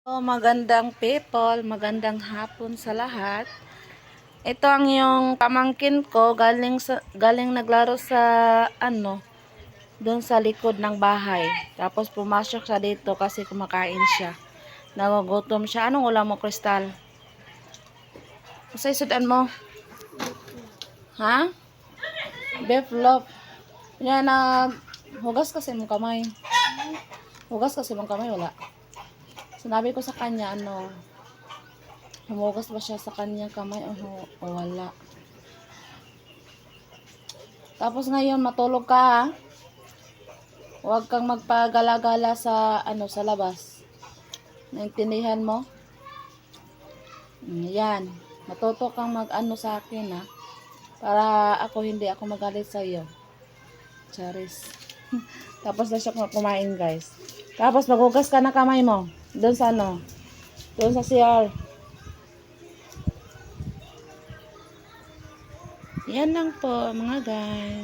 Magandang people, magandang hapon sa lahat. Ito ang yung pamangkin ko galing naglaro sa doon sa likod ng bahay. Tapos pumasok siya dito kasi kumakain siya. Nagugutom siya. Anong ulam mo, Crystal? Masay sudan mo? Ha? Beef loaf. Yan, hugas kasi mong kamay. Hugas kasi mong kamay, wala. Sinabi ko sa kanya, humugas ba siya sa kanyang kamay o wala. Tapos ngayon, matulog ka ha. Huwag kang magpagala-gala sa, sa labas. Naintindihan mo? Yan. Matuto kang sa akin ha. Para hindi ako magalit sa iyo. Charis. Tapos na siya kumain guys. Tapos maghugas ka na kamay mo. Doon sa Doon sa CR. Yan lang po mga guys.